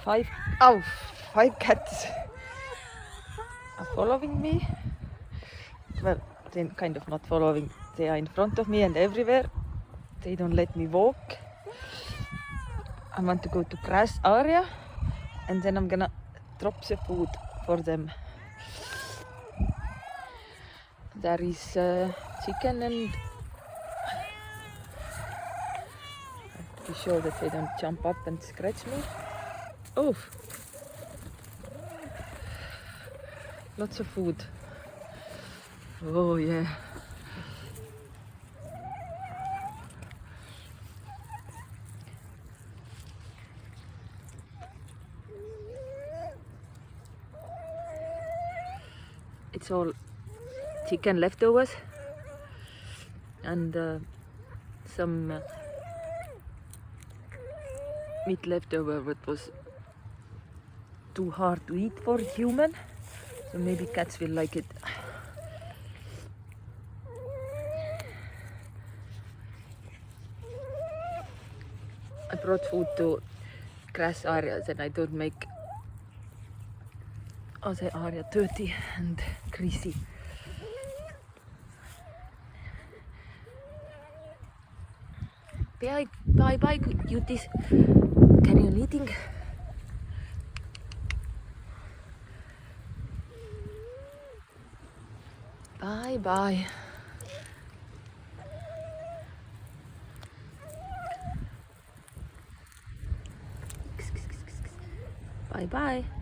five, oh, 5 cats are following me. Well, they're kind of not following. They are in front of me and everywhere. They don't let me walk. I want to go to grass area and then I'm gonna drop the food for them. There is chicken and I have to be sure that they don't jump up and scratch me. Oh, lots of food. Oh yeah. It's all chicken leftovers and some meat leftover that was too hard to eat for a human, so maybe cats will like it. I brought food to grass areas and I don't make other area dirty and greasy. Bye bye bye cuties. Carry on eating. Bye bye. Bye bye.